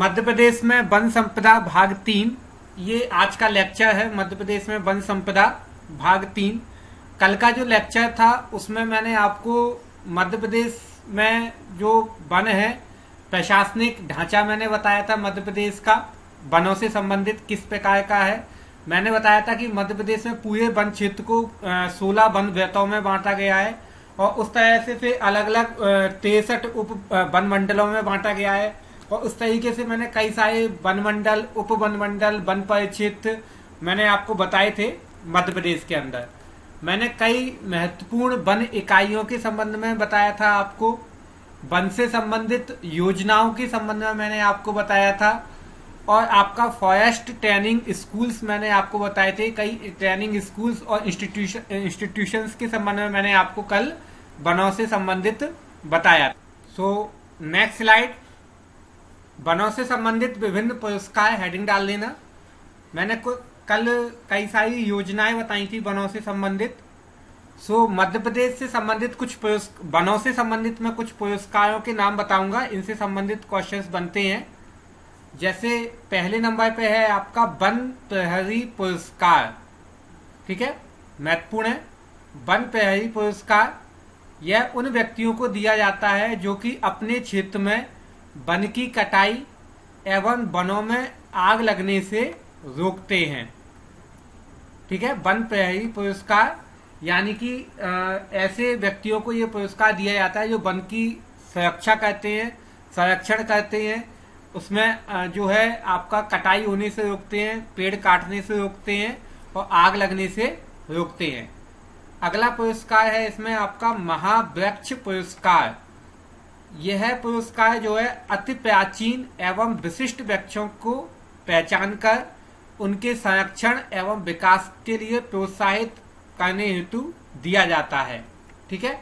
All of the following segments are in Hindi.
मध्य प्रदेश में वन संपदा भाग 3, ये आज का लेक्चर है। मध्य प्रदेश में वन संपदा भाग 3। कल का जो लेक्चर था उसमें मैंने आपको मध्य प्रदेश में जो वन है, प्रशासनिक ढांचा मैंने बताया था मध्य प्रदेश का वनों से संबंधित किस प्रकार का है। मैंने बताया था कि मध्य प्रदेश में पूरे वन क्षेत्र को 16 वन व्यतों में बांटा गया है और उस तरह से फिर अलग अलग 63 उप वन मंडलों में बांटा गया है। और उस तरीके से मैंने कई सारे वन मंडल, उप वन मंडल, वन परिक्षेत्र मैंने आपको बताए थे मध्य प्रदेश के अंदर। मैंने कई महत्वपूर्ण वन इकाइयों के संबंध में बताया था आपको। वन से संबंधित योजनाओं के संबंध में मैंने आपको बताया था। और आपका फॉरेस्ट ट्रेनिंग स्कूल्स मैंने आपको बताए थे। कई ट्रेनिंग स्कूल्स और इंस्टीट्यूशंस के संबंध में मैंने आपको कल वनों से संबंधित बताया। सो नेक्स्ट स्लाइड, वनों से संबंधित विभिन्न पुरस्कार, हेडिंग डाल देना। मैंने कल कई सारी योजनाएं बताई थी वनों से संबंधित। सो मध्य प्रदेश से संबंधित कुछ वनों से संबंधित मैं कुछ पुरस्कारों के नाम बताऊंगा, इनसे संबंधित क्वेश्चंस बनते हैं। जैसे पहले नंबर पे है आपका वन प्रहरी पुरस्कार, ठीक है, महत्वपूर्ण है। वन प्रहरी पुरस्कार यह उन व्यक्तियों को दिया जाता है जो कि अपने क्षेत्र में वन की कटाई एवं वनों में आग लगने से रोकते हैं, ठीक है। वन प्रहरी पुरस्कार यानी कि ऐसे व्यक्तियों को यह पुरस्कार दिया जाता है जो वन की सुरक्षा करते हैं, संरक्षण करते हैं, उसमें जो है आपका कटाई होने से रोकते हैं, पेड़ काटने से रोकते हैं और आग लगने से रोकते हैं। अगला पुरस्कार है इसमें आपका महावृक्ष पुरस्कार। यह पुरस्कार जो है अति प्राचीन एवं विशिष्ट वृक्षों को पहचान कर उनके संरक्षण एवं विकास के लिए प्रोत्साहित करने हेतु दिया जाता है, ठीक है।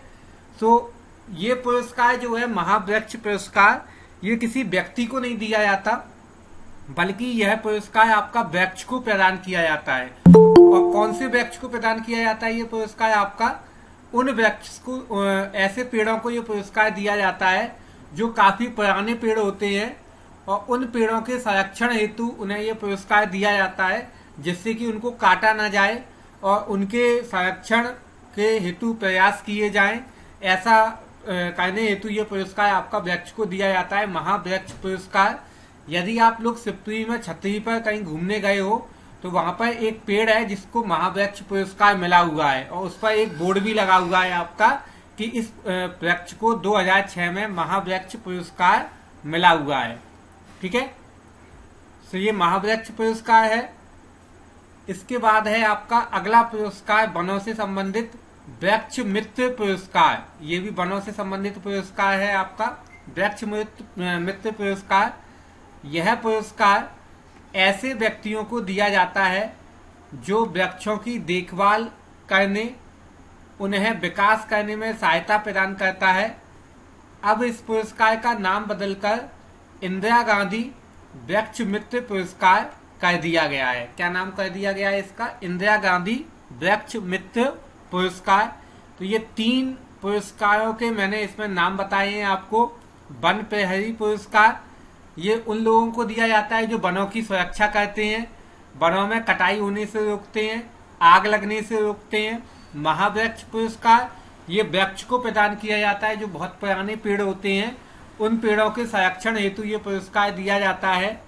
सो ये पुरस्कार जो है महावृक्ष पुरस्कार, ये किसी व्यक्ति को नहीं दिया जाता, बल्कि यह पुरस्कार आपका वृक्ष को प्रदान किया जाता है। और कौन से वृक्ष को प्रदान किया जाता है ये पुरस्कार? आपका उन वृक्ष को, ऐसे पेड़ों को ये पुरस्कार दिया जाता है जो काफी पुराने पेड़ होते हैं और उन पेड़ों के संरक्षण हेतु उन्हें ये पुरस्कार दिया जाता है, जिससे कि उनको काटा ना जाए और उनके संरक्षण के हेतु प्रयास किए जाएं। ऐसा करने हेतु ये पुरस्कार आपका वृक्ष को दिया जाता है, महावृक्ष पुरस्कार। यदि आप लोग सिप्री में छतरी पर कहीं घूमने गए हो तो वहां पर एक पेड़ है जिसको महावृक्ष पुरस्कार मिला हुआ है और उस पर एक बोर्ड भी लगा हुआ है आपका कि इस वृक्ष को 2006 में महावृक्ष पुरस्कार मिला हुआ है, ठीक है। तो ये महावृक्ष पुरस्कार है। इसके बाद है आपका अगला पुरस्कार वनों से संबंधित वृक्ष मित्र पुरस्कार। ये भी वनों से संबंधित पुरस्कार है आपका वृक्ष मित्र पुरस्कार। यह पुरस्कार ऐसे व्यक्तियों को दिया जाता है जो वृक्षों की देखभाल करने, उन्हें विकास करने में सहायता प्रदान करता है। अब इस पुरस्कार का नाम बदलकर इंदिरा गांधी वृक्ष मित्र पुरस्कार कर दिया गया है। क्या नाम कर दिया गया है इसका? इंदिरा गांधी वृक्ष मित्र पुरस्कार। तो ये 3 पुरस्कारों के मैंने इसमें नाम बताए हैं आपको। वन प्रहरी पुरस्कार, ये उन लोगों को दिया जाता है जो वनों की सुरक्षा करते हैं, वनों में कटाई होने से रोकते हैं, आग लगने से रोकते हैं। महावृक्ष पुरस्कार, ये वृक्ष को प्रदान किया जाता है जो बहुत पुराने पेड़ होते हैं, उन पेड़ों के संरक्षण हेतु ये पुरस्कार दिया जाता है।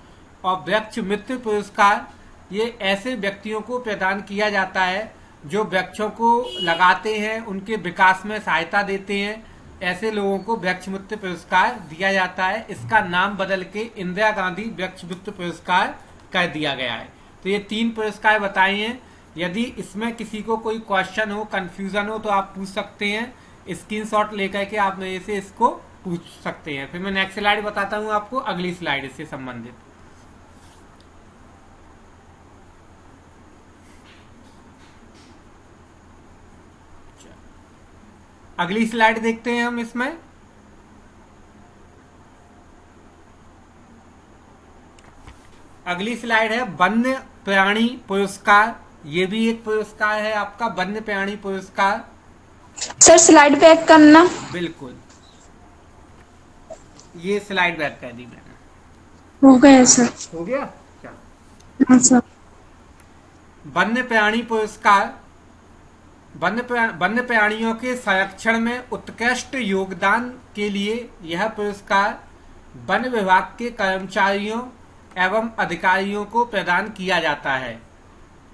और वृक्ष मित्र पुरस्कार, ये ऐसे व्यक्तियों को प्रदान किया जाता है जो वृक्षों को लगाते हैं, उनके विकास में सहायता देते हैं। ऐसे लोगों को वृक्ष मित्र पुरस्कार दिया जाता है। इसका नाम बदल के इंदिरा गांधी वृक्ष मित्र पुरस्कार कर दिया गया है। तो ये 3 पुरस्कार बताए हैं। यदि इसमें किसी को कोई क्वेश्चन हो, कंफ्यूजन हो तो आप पूछ सकते हैं, स्क्रीनशॉट लेकर के आप मेरे से इसको पूछ सकते हैं। फिर मैं नेक्स्ट स्लाइड बताता हूँ आपको, अगली स्लाइड इससे संबंधित। अगली स्लाइड देखते हैं हम इसमें। अगली स्लाइड है वन्य प्राणी पुरस्कार। ये भी एक पुरस्कार है आपका, वन्य प्राणी पुरस्कार। सर स्लाइड बैक करना। बिल्कुल, ये स्लाइड बैक कर दी मैंने। हो गया सर। हो गया क्या? हाँ सर। वन्य प्राणी पुरस्कार वन्य प्राणियों के संरक्षण में उत्कृष्ट योगदान के लिए यह पुरस्कार वन विभाग के कर्मचारियों एवं अधिकारियों को प्रदान किया जाता है।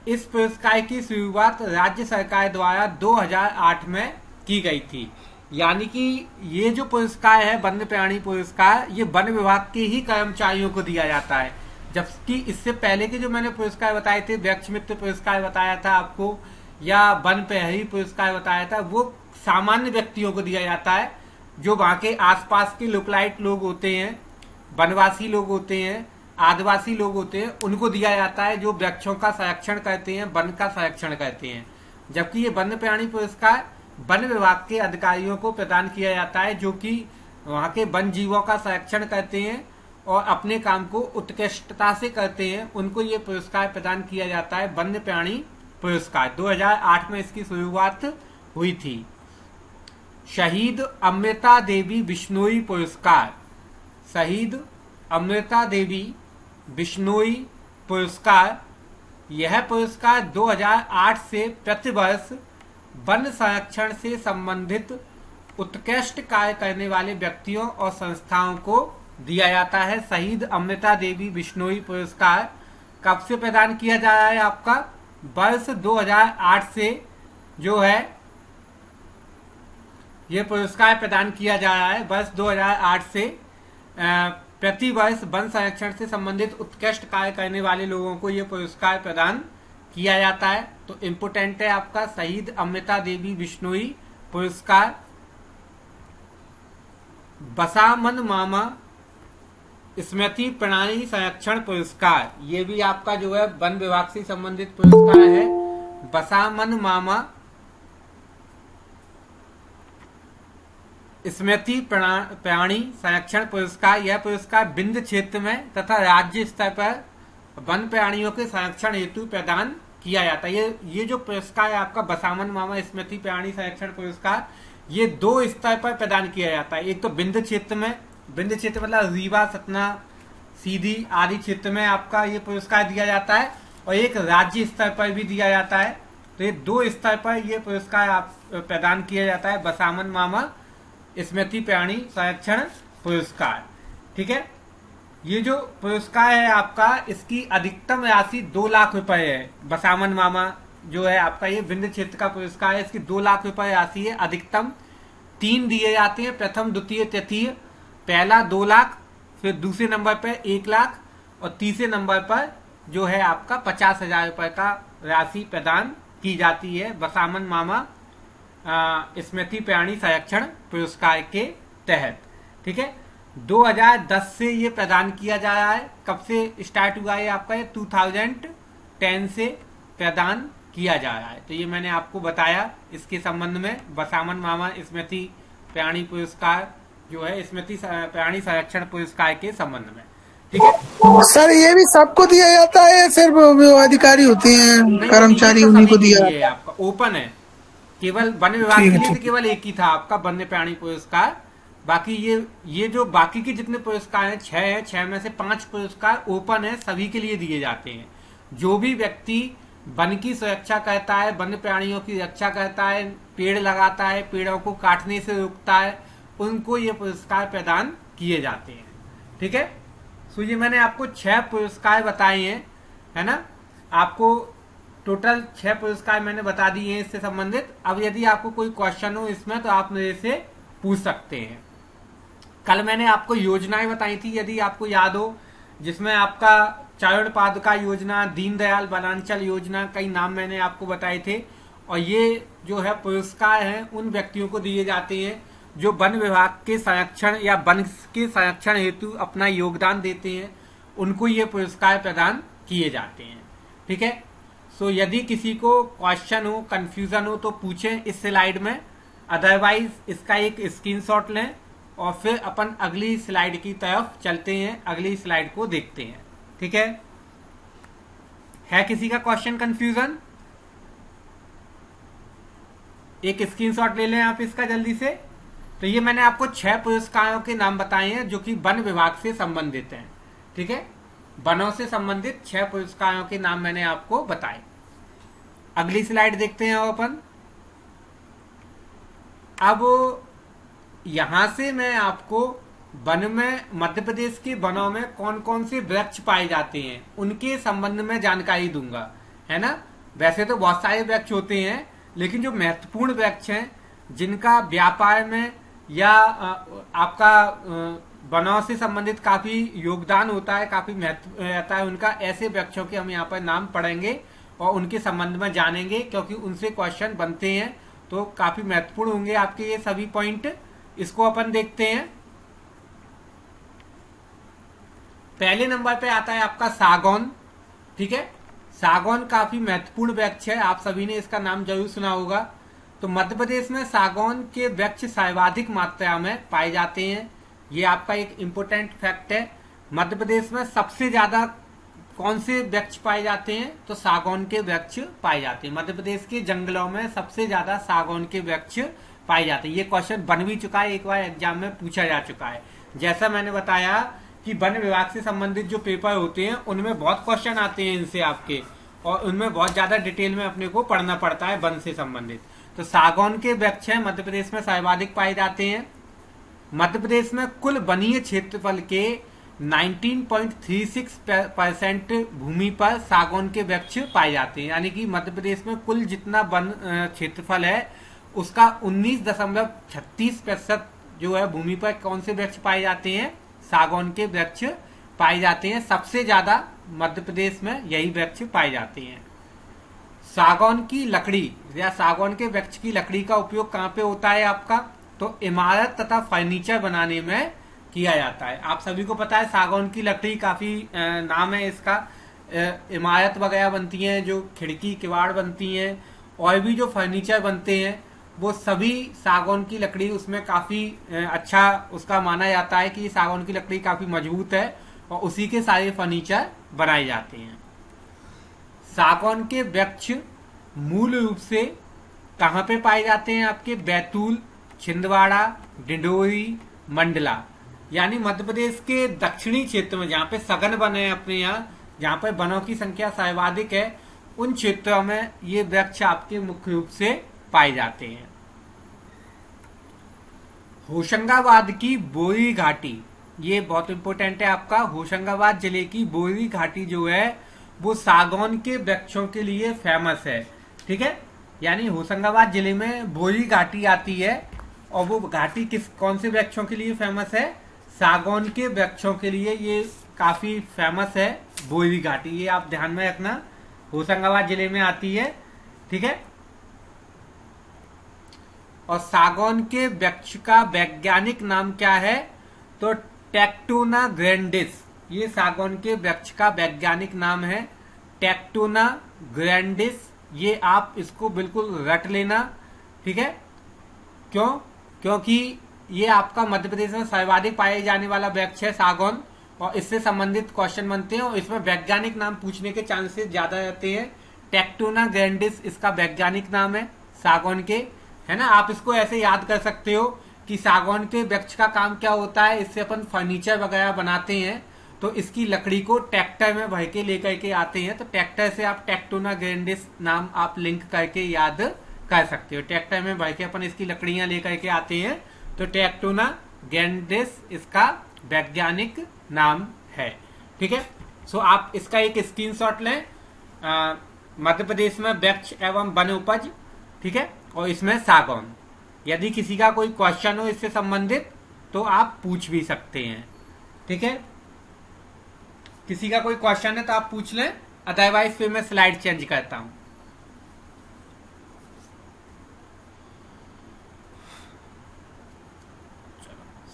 इस पुरस्कार की शुरुआत राज्य सरकार द्वारा 2008 में की गई थी। यानी कि ये जो पुरस्कार है वन्य प्राणी पुरस्कार, ये वन विभाग के ही कर्मचारियों को दिया जाता है, जबकि इससे पहले के जो मैंने पुरस्कार बताए थे, वृक्ष मित्र पुरस्कार बताया था आपको या वन प्रहरी पुरस्कार बताया था, वो सामान्य व्यक्तियों को दिया जाता है जो वहां के आसपास के लोकलाइट लोग होते हैं, वनवासी लोग होते हैं, आदिवासी लोग होते हैं, उनको दिया जाता है जो वृक्षों का संरक्षण करते हैं, वन का संरक्षण करते हैं। जबकि ये वन्य प्राणी पुरस्कार वन विभाग के अधिकारियों को प्रदान किया जाता है जो कि वहां के वन जीवों का संरक्षण करते हैं और अपने काम को उत्कृष्टता से करते हैं, उनको ये पुरस्कार प्रदान किया जाता है वन्य प्राणी पुरस्कार। 2008 में इसकी शुरुआत हुई थी। शहीद अमृता देवी बिश्नोई पुरस्कार, शहीद अमृता देवी बिश्नोई पुरस्कार, यह पुरस्कार 2008 से प्रतिवर्ष वन संरक्षण से संबंधित उत्कृष्ट कार्य करने वाले व्यक्तियों और संस्थाओं को दिया जाता है। शहीद अमृता देवी बिश्नोई पुरस्कार कब से प्रदान किया जा रहा है? आपका वर्ष 2008 से जो है यह पुरस्कार प्रदान किया जा रहा है। वर्ष 2008 से प्रति वर्ष वन संरक्षण से संबंधित उत्कृष्ट कार्य करने वाले लोगों को यह पुरस्कार प्रदान किया जाता है। तो इम्पोर्टेंट है आपका शहीद अमृता देवी बिश्नोई पुरस्कार। बसामन मामा स्मृति प्रणाली संरक्षण पुरस्कार, ये भी आपका जो है वन विभाग से संबंधित पुरस्कार है। बसामन मामा स्मृति प्राणी संरक्षण पुरस्कार, यह पुरस्कार विंध्य क्षेत्र में तथा राज्य स्तर पर वन प्राणियों के संरक्षण हेतु प्रदान किया जाता है। ये जो पुरस्कार है आपका बसामन मामा स्मृति प्राणी संरक्षण पुरस्कार, ये 2 स्तर पर प्रदान किया जाता है। एक तो विंध्य क्षेत्र में, विंध्य क्षेत्र मतलब रीवा, सतना, सीधी आदि क्षेत्र में आपका ये पुरस्कार दिया जाता है, और एक राज्य स्तर पर भी दिया जाता है। तो ये 2 स्तर पर ये पुरस्कार आप प्रदान किया जाता है, बसामन मामा स्मृति प्राणी संरक्षण पुरस्कार। ठीक है, ये जो पुरस्कार है आपका, इसकी अधिकतम राशि 2 लाख रुपए है। बसामन मामा जो है आपका ये विंध्य क्षेत्र का पुरस्कार है, इसकी 2 लाख रुपए राशि है। अधिकतम 3 दिए जाते हैं, प्रथम द्वितीय तृतीय। पहला 2 लाख, फिर दूसरे नंबर पर 1 लाख और तीसरे नंबर पर जो है आपका 50,000 रुपए का राशि प्रदान की जाती है बसामन मामा स्मृति प्राणी संरक्षण पुरस्कार के तहत। ठीक है, 2010 से ये प्रदान किया जा रहा है। कब से स्टार्ट हुआ है आपका? ये 2010 से प्रदान किया जा रहा है। तो ये मैंने आपको बताया इसके संबंध में, बसामन मामा स्मृति प्राणी पुरस्कार जो है स्मृति प्राणी संरक्षण पुरस्कार के संबंध में। ठीक है सर, ये भी सबको दिया जाता है, सिर्फ अधिकारी होते हैं कर्मचारी उन्हीं को दिया जाता है? आपका ओपन है, केवल वन विभाग के लिए तो केवल एक ही था आपका वन्य प्राणी पुरस्कार। बाकी ये जो बाकी के जितने पुरस्कार हैं 6 है, 6 में से 5 पुरस्कार ओपन है, सभी के लिए दिए जाते हैं। जो भी व्यक्ति वन की सुरक्षा करता है, वन्य प्राणियों की रक्षा करता है, पेड़ लगाता है, पेड़ों को काटने से रोकता है, उनको ये पुरस्कार प्रदान किए जाते हैं। ठीक है, सो ये मैंने आपको 6 पुरस्कार बताए हैं, है ना। आपको टोटल 6 पुरस्कार मैंने बता दिए हैं इससे संबंधित। अब यदि आपको कोई क्वेश्चन हो इसमें तो आप मेरे से पूछ सकते हैं। कल मैंने आपको योजनाएं बताई थी, यदि आपको याद हो, जिसमें आपका चरण पादुका योजना, दीनदयाल वनांचल योजना, कई नाम मैंने आपको बताए थे। और ये जो है पुरस्कार हैं उन व्यक्तियों को दिए जाते हैं जो वन विभाग के संरक्षण या वन के संरक्षण हेतु अपना योगदान देते हैं, उनको ये पुरस्कार प्रदान किए जाते हैं। ठीक है, सो यदि किसी को क्वेश्चन हो, कंफ्यूजन हो तो पूछें इस स्लाइड में, अदरवाइज इसका एक स्क्रीनशॉट लें और फिर अपन अगली स्लाइड की तरफ चलते हैं, अगली स्लाइड को देखते हैं। ठीक है किसी का क्वेश्चन, कंफ्यूजन? एक स्क्रीनशॉट ले लें आप इसका जल्दी से। तो ये मैंने आपको 6 पुरस्कारों के नाम बताए हैं जो कि वन विभाग से संबंधित हैं। ठीक है, वनों से संबंधित 6 पुरस्कारों के नाम मैंने आपको बताए। अगली स्लाइड देखते हैं अपन। अब यहां से मैं आपको वन में, मध्य प्रदेश के वनों में कौन कौन से वृक्ष पाए जाते हैं उनके संबंध में जानकारी दूंगा, है ना। वैसे तो बहुत सारे वृक्ष होते हैं, लेकिन जो महत्वपूर्ण वृक्ष हैं जिनका व्यापार में या आपका वनों से संबंधित काफी योगदान होता है, काफी महत्व रहता है उनका, ऐसे वृक्षों के हम यहाँ पर नाम पढ़ेंगे और उनके संबंध में जानेंगे, क्योंकि उनसे क्वेश्चन बनते हैं तो काफी महत्वपूर्ण होंगे आपके ये सभी पॉइंट। इसको अपन देखते हैं। पहले नंबर पे आता है आपका सागौन, ठीक है। सागौन काफी महत्वपूर्ण वृक्ष है, आप सभी ने इसका नाम जरूर सुना होगा। तो मध्य प्रदेश में सागौन के वृक्ष सर्वाधिक मात्रा में पाए जाते हैं, ये आपका एक इम्पोर्टेंट फैक्ट है। मध्य प्रदेश में सबसे ज्यादा कौन से वृक्ष पाए जाते हैं, तो सागौन के वृक्ष पाए जाते हैं। मध्य प्रदेश के जंगलों में सबसे ज्यादा सागौन के वृक्ष पाए जाते हैं। ये क्वेश्चन बन भी चुका है, एक बार एग्जाम में पूछा जा चुका है। जैसा मैंने बताया कि वन विभाग से संबंधित जो पेपर होते हैं उनमें बहुत क्वेश्चन आते हैं इनसे आपके, और उनमें बहुत ज्यादा डिटेल में अपने को पढ़ना पड़ता है वन से संबंधित। तो सागौन के वृक्ष है मध्य प्रदेश में सर्वाधिक पाए जाते हैं। मध्य प्रदेश में कुल वनीय क्षेत्रफल के 19.36% भूमि पर सागौन के वृक्ष पाए जाते हैं। यानी कि मध्य प्रदेश में कुल जितना वन क्षेत्रफल है उसका 19.36% जो है भूमि पर कौन से वृक्ष पाए जाते हैं, सागौन के वृक्ष पाए जाते हैं। सबसे ज्यादा मध्य प्रदेश में यही वृक्ष पाए जाते हैं। सागौन की लकड़ी या सागौन के वृक्ष की लकड़ी का उपयोग कहाँ पे होता है आपका, तो इमारत तथा फर्नीचर बनाने में किया जाता है। आप सभी को पता है सागौन की लकड़ी काफी नाम है इसका, इमारत वगैरह बनती हैं, जो खिड़की किवाड़ बनती हैं और भी जो फर्नीचर बनते हैं वो सभी सागौन की लकड़ी उसमें काफी अच्छा उसका माना जाता है कि सागौन की लकड़ी काफी मजबूत है और उसी के सारे फर्नीचर बनाए जाते हैं। सागौन के वृक्ष मूल रूप से कहाँ पे पाए जाते हैं आपके, बैतूल, छिंदवाड़ा, डिंडोरी, मंडला, यानी मध्य प्रदेश के दक्षिणी क्षेत्र में जहाँ पे सघन वन है अपने यहाँ, जहाँ पे वनों की संख्या सर्वाधिक है, उन क्षेत्रों में ये वृक्ष आपके मुख्य रूप से पाए जाते हैं। होशंगाबाद की बोरी घाटी, ये बहुत इंपॉर्टेंट है आपका। होशंगाबाद जिले की बोरी घाटी जो है वो सागौन के वृक्षों के लिए फेमस है, ठीक है। यानी होशंगाबाद जिले में बोरी घाटी आती है और वो घाटी कौन से वृक्षों के लिए फेमस है, सागौन के वृक्षों के लिए ये काफी फेमस है बोरी घाटी। ये आप ध्यान में रखना, होशंगाबाद जिले में आती है, ठीक है। और सागौन के वृक्ष का वैज्ञानिक नाम क्या है, तो टेक्टोना ग्रैंडिस, ये सागौन के वृक्ष का वैज्ञानिक नाम है, टेक्टोना ग्रैंडिस। ये आप इसको बिल्कुल रट लेना, ठीक है। क्यों, क्योंकि ये आपका मध्य प्रदेश में सर्वाधिक पाए जाने वाला वृक्ष है सागौन, और इससे संबंधित क्वेश्चन बनते हैं और इसमें वैज्ञानिक नाम पूछने के चांसेस ज्यादा रहते हैं। टेक्टोना ग्रैंडिस इसका वैज्ञानिक नाम है सागौन के, है ना। आप इसको ऐसे याद कर सकते हो कि सागौन के वृक्ष का काम क्या होता है, इससे अपन फर्नीचर वगैरह बनाते हैं, तो इसकी लकड़ी को ट्रैक्टर में भर के लेकर के आते हैं, तो ट्रैक्टर से आप टेक्टोना ग्रैंडिस नाम आप लिंक करके याद कर सकते हो। ट्रैक्टर में भर के अपन इसकी लकड़ियां लेकर के आते हैं, तो टेक्टोना ग्रैंडिस इसका वैज्ञानिक नाम है, ठीक है। सो आप इसका एक स्क्रीनशॉट लें, मध्य प्रदेश में वृक्ष एवं वन उपज, ठीक है, और इसमें सागौन। यदि किसी का कोई क्वेश्चन हो इससे संबंधित तो आप पूछ भी सकते हैं, ठीक है। किसी का कोई क्वेश्चन है तो आप पूछ लें, अदरवाइज फिर मैं स्लाइड चेंज करता हूं।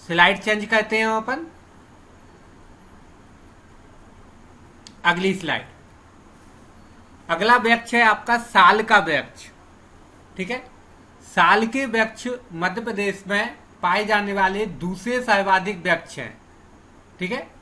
स्लाइड चेंज करते हैं अपन। अगली स्लाइड, अगला वृक्ष है आपका साल का वृक्ष, ठीक है। साल के वृक्ष मध्य प्रदेश में पाए जाने वाले दूसरे सर्वाधिक वृक्ष हैं, ठीक है।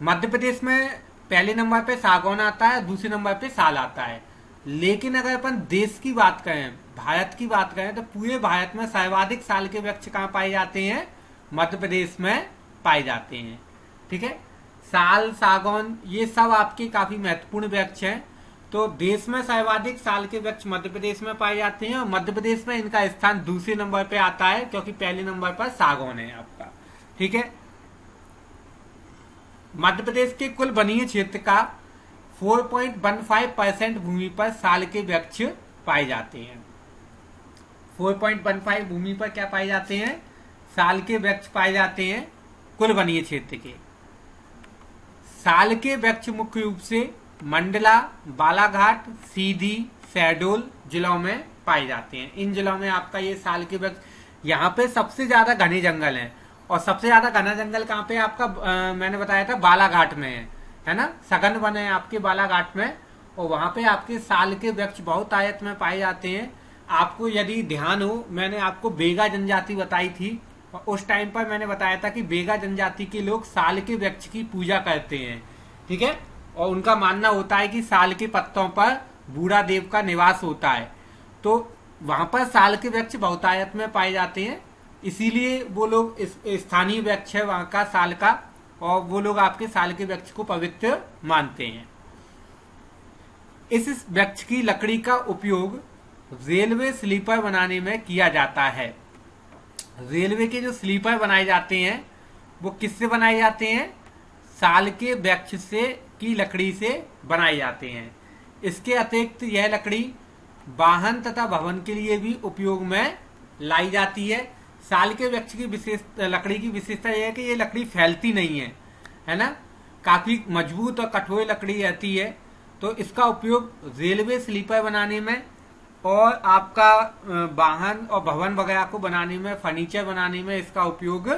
मध्य प्रदेश में पहले नंबर पे सागौन आता है, दूसरे नंबर पे साल आता है। लेकिन अगर अपन देश की बात करें, भारत की बात करें, तो पूरे भारत में सर्वाधिक साल के वृक्ष कहाँ पाए जाते हैं, मध्य प्रदेश में पाए जाते हैं, ठीक है। साल, सागौन, ये सब आपके काफी महत्वपूर्ण वृक्ष हैं। तो देश में सर्वाधिक साल के वृक्ष मध्य प्रदेश में पाए जाते हैं और मध्य प्रदेश में इनका स्थान दूसरे नंबर पे आता है, क्योंकि पहले नंबर पर सागौन है आपका। ठीक है, मध्य प्रदेश के कुल वनीय क्षेत्र का 4.15% भूमि पर साल के वृक्ष पाए जाते हैं। 4.15 भूमि पर क्या पाए जाते हैं? साल के वृक्ष पाए जाते हैं कुल वनीय क्षेत्र के। साल के वृक्ष मुख्य रूप से मंडला, बालाघाट, सीधी, शहडोल जिलों में पाए जाते हैं। इन जिलों में आपका ये साल के वृक्ष, यहाँ पे सबसे ज्यादा घने जंगल हैं और सबसे ज्यादा घना जंगल कहाँ पे आपका मैंने बताया था बालाघाट में है ना, सघन वन है आपके बालाघाट में, और वहां पे आपके साल के वृक्ष बहुत आयत में पाए जाते हैं। आपको यदि ध्यान हो, मैंने आपको बेगा जनजाति बताई थी और उस टाइम पर मैंने बताया था कि बेगा जनजाति के लोग साल के वृक्ष की पूजा करते हैं। ठीक है, और उनका मानना होता है कि साल के पत्तों पर बूढ़ा देव का निवास होता है, तो वहां पर साल के वृक्ष बहुतायत में पाए जाते हैं, इसीलिए वो लोग स्थानीय वृक्ष है वहां का साल का, और वो लोग आपके साल के वृक्ष को पवित्र मानते हैं। इस वृक्ष की लकड़ी का उपयोग रेलवे स्लीपर बनाने में किया जाता है। रेलवे के जो स्लीपर बनाए जाते हैं वो किससे बनाए जाते हैं? साल के वृक्ष से की लकड़ी से बनाए जाते हैं। इसके अतिरिक्त यह लकड़ी वाहन तथा भवन के लिए भी उपयोग में लाई जाती है। साल के वृक्ष की लकड़ी की विशेषता यह है कि ये लकड़ी फैलती नहीं है ना, काफी मजबूत और कठोर लकड़ी रहती है। तो इसका उपयोग रेलवे स्लीपर बनाने में और आपका वाहन और भवन वगैरह को बनाने में, फर्नीचर बनाने में इसका उपयोग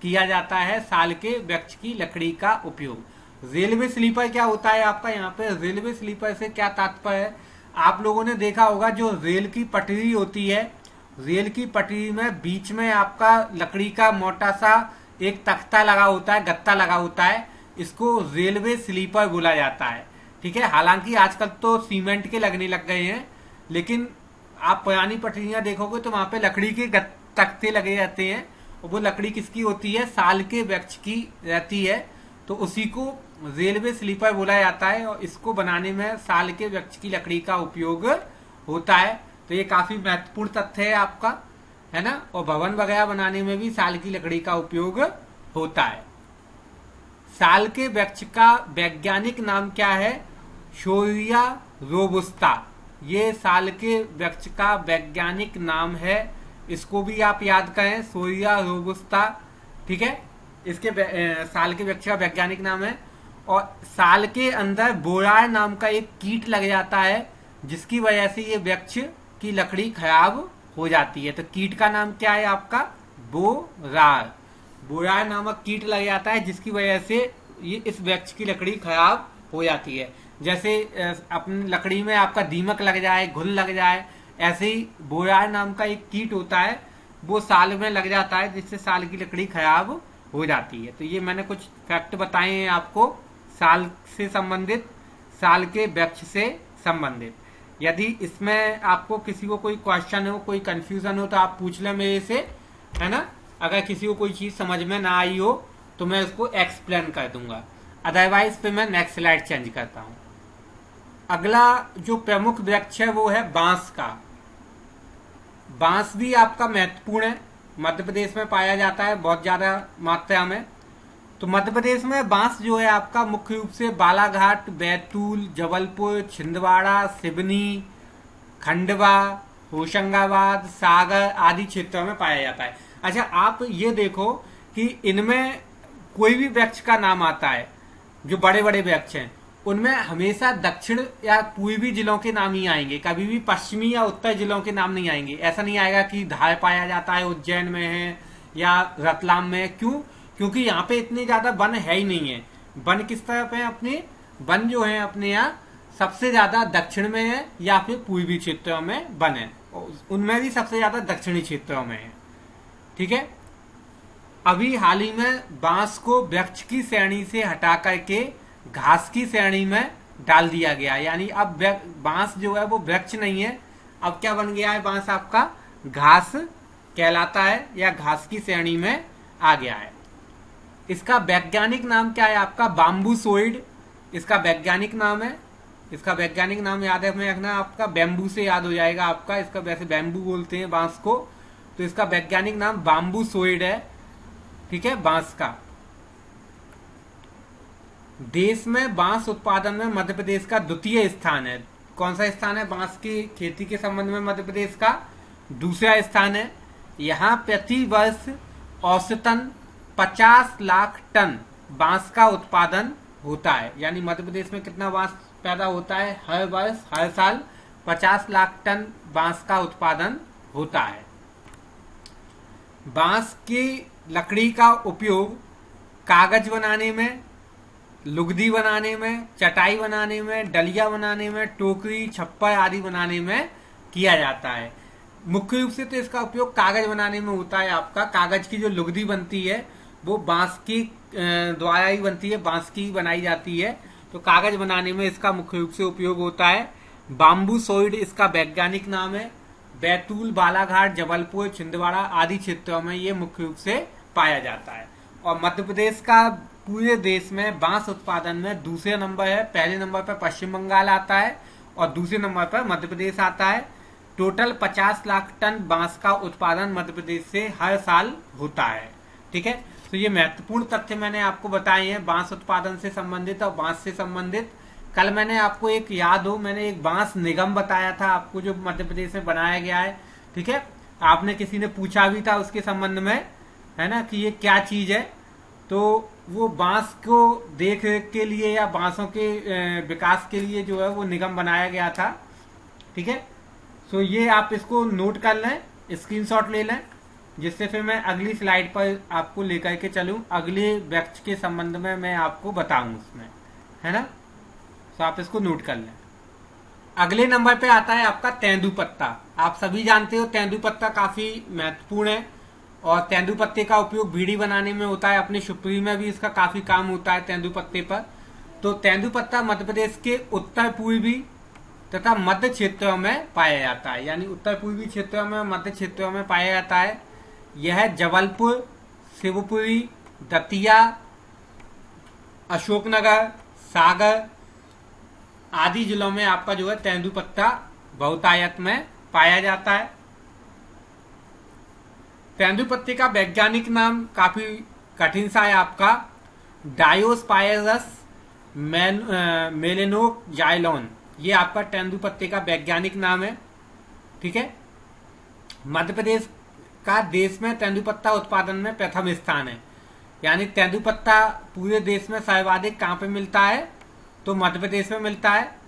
किया जाता है। साल के वृक्ष की लकड़ी का उपयोग। रेलवे स्लीपर क्या होता है आपका? यहाँ पे रेलवे स्लीपर से क्या तात्पर्य है? आप लोगों ने देखा होगा जो रेल की पटरी होती है, रेल की पटरी में बीच में आपका लकड़ी का मोटा सा एक तख्ता लगा होता है, गत्ता लगा होता है, इसको रेलवे स्लीपर बोला जाता है। ठीक है, हालांकि आजकल तो सीमेंट के लगने लग गए हैं, लेकिन आप पुरानी पटरियां देखोगे तो वहां पे लकड़ी के तख्ते लगे रहते हैं, और वो लकड़ी किसकी होती है? साल के वृक्ष की रहती है, तो उसी को रेलवे स्लीपर बोला जाता है, और इसको बनाने में साल के वृक्ष की लकड़ी का उपयोग होता है। तो ये काफी महत्वपूर्ण तथ्य है आपका, है ना। और भवन वगैरह बनाने में भी साल की लकड़ी का उपयोग होता है। साल के वृक्ष का वैज्ञानिक नाम क्या है? शोरिया रोबुस्ता, ये साल के वृक्ष का वैज्ञानिक नाम है। इसको भी आप याद करें, शोरिया रोबुस्ता। ठीक है, इसके साल के वृक्ष का वैज्ञानिक नाम है। और साल के अंदर बोरार नाम का एक कीट लग जाता है, जिसकी वजह से ये वृक्ष की लकड़ी खराब हो जाती है। तो कीट का नाम क्या है आपका? बोरार। बोरार नामक कीट लग जाता है, जिसकी वजह से ये इस वृक्ष की लकड़ी खराब हो जाती है। जैसे अपनी लकड़ी में आपका दीमक लग जाए, घुन लग जाए, ऐसे ही बोरार नाम का एक कीट होता है, वो साल में लग जाता है, जिससे साल की लकड़ी खराब हो जाती है। तो ये मैंने कुछ फैक्ट बताए हैं आपको साल से संबंधित, साल के वृक्ष से संबंधित। यदि इसमें आपको किसी को कोई क्वेश्चन हो, कोई कंफ्यूजन हो, तो आप पूछ लें मेरे से, है ना। अगर किसी को कोई चीज समझ में ना आई हो तो मैं उसको एक्सप्लेन कर दूंगा, अदरवाइज पे मैं नेक्स्ट स्लाइड चेंज करता हूं। अगला जो प्रमुख वृक्ष है वो है बांस का। बांस भी आपका महत्वपूर्ण है, मध्य प्रदेश में पाया जाता है बहुत ज्यादा मात्रा में। तो मध्य प्रदेश में बांस जो है आपका मुख्य रूप से बालाघाट, बैतूल, जबलपुर, छिंदवाड़ा, सिवनी, खंडवा, होशंगाबाद, सागर आदि क्षेत्रों में पाया जाता है। अच्छा, आप ये देखो कि इनमें कोई भी वृक्ष का नाम आता है, जो बड़े बड़े वृक्ष हैं, उनमें हमेशा दक्षिण या पूर्वी जिलों के नाम ही आएंगे, कभी भी पश्चिमी या उत्तर जिलों के नाम नहीं आएंगे। ऐसा नहीं आएगा कि धार पाया जाता है उज्जैन में है या रतलाम में है। क्यों? क्योंकि यहाँ पे इतने ज्यादा वन है ही नहीं है। वन किस तरफ है? अपने वन जो है अपने यहाँ सबसे ज्यादा दक्षिण में है या फिर पूर्वी क्षेत्रों में वन है, उनमें भी सबसे ज्यादा दक्षिणी क्षेत्रों में है। ठीक है, अभी हाल ही में बांस को वृक्ष की श्रेणी से हटा करके घास की श्रेणी में डाल दिया गया, यानी अब बांस जो है वो वृक्ष नहीं है, अब क्या बन गया है? बांस आपका घास कहलाता है या घास की श्रेणी में आ गया है। इसका वैज्ञानिक नाम क्या है आपका? बाम्बूसोइड इसका वैज्ञानिक नाम है। इसका वैज्ञानिक नाम याद है हमें रखना आपका, बैम्बू से याद हो जाएगा आपका। इसका वैसे बैम्बू बोलते हैं बांस को, तो इसका वैज्ञानिक नाम बाम्बूसोइड है। ठीक है, बांस का। देश में बांस उत्पादन में मध्य प्रदेश का द्वितीय स्थान है। कौन सा स्थान है? बांस की खेती के संबंध में मध्य प्रदेश का दूसरा स्थान है। यहाँ प्रति वर्ष औसतन 50 लाख टन बांस का उत्पादन होता है। यानी मध्य प्रदेश में कितना बांस पैदा होता है? हर वर्ष, हर साल 50 लाख टन बांस का उत्पादन होता है। बांस की लकड़ी का उपयोग कागज बनाने में, लुगदी बनाने में, चटाई बनाने में, डलिया बनाने में, टोकरी, छप्पर आदि बनाने में किया जाता है। मुख्य रूप से तो इसका उपयोग कागज बनाने में होता है आपका। कागज की जो लुगदी बनती है वो बांस की द्वारा ही बनती है, बांस की बनाई जाती है, तो कागज बनाने में इसका मुख्य रूप से उपयोग होता है। बाम्बूसोइड इसका वैज्ञानिक नाम है। बैतूल, बालाघाट, जबलपुर, छिंदवाड़ा आदि क्षेत्रों में ये मुख्य रूप से पाया जाता है। और मध्य प्रदेश का पूरे देश में बांस उत्पादन में दूसरे नंबर है। पहले नंबर पर पश्चिम बंगाल आता है और दूसरे नंबर पर मध्य प्रदेश आता है। टोटल 50 लाख टन बांस का उत्पादन मध्य प्रदेश से हर साल होता है। ठीक है, तो ये महत्वपूर्ण तथ्य मैंने आपको बताए हैं बांस उत्पादन से संबंधित और बांस से संबंधित। कल मैंने आपको एक याद हो, मैंने एक बांस निगम बताया था आपको जो मध्य प्रदेश में बनाया गया है। ठीक है, आपने किसी ने पूछा भी था उसके संबंध में, है ना, कि ये क्या चीज है। तो वो बांस को देख रेख के लिए या बांसों के विकास के लिए जो है वो निगम बनाया गया था। ठीक है, तो ये आप इसको नोट कर लें, स्क्रीनशॉट ले लें, जिससे फिर मैं अगली स्लाइड पर आपको लेकर के चलूं, अगले वृक्ष के संबंध में मैं आपको बताऊं उसमें, है ना। तो आप इसको नोट कर लें। अगले नंबर पे आता है आपका तेंदुपत्ता। आप सभी जानते हो तेंदुपत्ता काफी महत्वपूर्ण है और तेंदुपत्ते का उपयोग बीड़ी बनाने में होता है। अपनी सुपारी में भी इसका काफी काम होता है तेंदुपत्ते पर। तो तेंदुपत्ता मध्य प्रदेश के उत्तर पूर्वी तथा मध्य क्षेत्रों में पाया जाता है। यानी उत्तर पूर्वी क्षेत्रों में, मध्य क्षेत्रों में पाया जाता है। यह जबलपुर, शिवपुरी, दतिया, अशोकनगर, सागर आदि जिलों में आपका जो है तेंदुपत्ता बहुतायत में पाया जाता है। तेंदुपत्ते का वैज्ञानिक नाम काफी कठिन सा है आपका, डायोस्पायरस मेलेनोजाइलोन। ये आपका तेंदुपत्ते का वैज्ञानिक नाम है। ठीक है, मध्य प्रदेश का देश में तेंदुपत्ता उत्पादन में प्रथम स्थान है। यानी तेंदुपत्ता पूरे देश में सर्वाधिक कहां पे मिलता है? तो मध्य प्रदेश में मिलता है।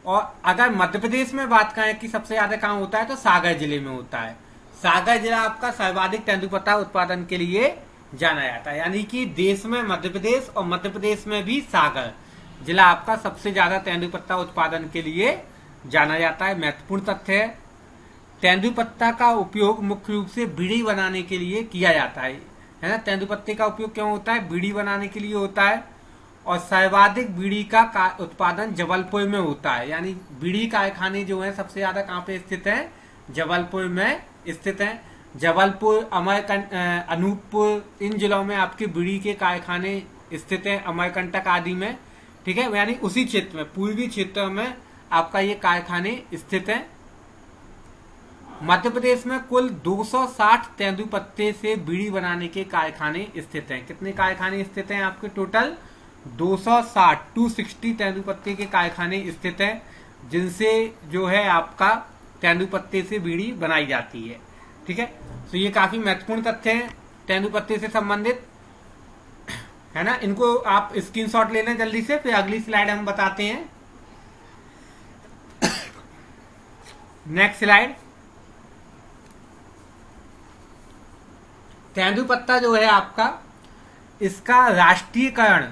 और अगर मध्य प्रदेश में बात करें कि सबसे ज्यादा कहां होता है, तो सागर जिले में होता है। सागर जिला आपका सर्वाधिक तेंदुपत्ता उत्पादन के लिए जाना जाता है। यानी कि देश में मध्य प्रदेश और मध्य प्रदेश में भी सागर जिला आपका सबसे ज्यादा तेंदुपत्ता उत्पादन के लिए जाना जाता है। महत्वपूर्ण तथ्य है। तेंदुपत्ता का उपयोग मुख्य रूप से बीड़ी बनाने के लिए किया जाता है ना। तेंदुपत्ते का उपयोग क्यों होता है? बीड़ी बनाने के लिए होता है। और सर्वाधिक बीड़ी का उत्पादन जबलपुर में होता है। यानी बीड़ी कारखाने जो है सबसे ज्यादा कहाँ पे स्थित है? जबलपुर में स्थित है। जबलपुर, अनूपपुर, इन जिलों में आपके बीड़ी के कारखाने स्थित हैं, अमरकंटक आदि में। ठीक है, यानी उसी क्षेत्र में, पूर्वी क्षेत्रों में आपका ये कारखाने स्थित हैं। मध्य प्रदेश में कुल 260 तेंदुपत्ते से बीड़ी बनाने के कारखाने स्थित हैं। कितने कारखाने स्थित हैं आपके? टोटल 260 तेंदुपत्ते के कारखाने स्थित हैं, जिनसे जो है आपका तेंदुपत्ते से बीड़ी बनाई जाती है। ठीक है, तो ये काफी महत्वपूर्ण तथ्य हैं तेंदुपत्ते से संबंधित, है ना। इनको आप स्क्रीनशॉट ले लें जल्दी से, फिर अगली स्लाइड हम बताते हैं। Next slide. तेंदुपत्ता जो है आपका, इसका राष्ट्रीयकरण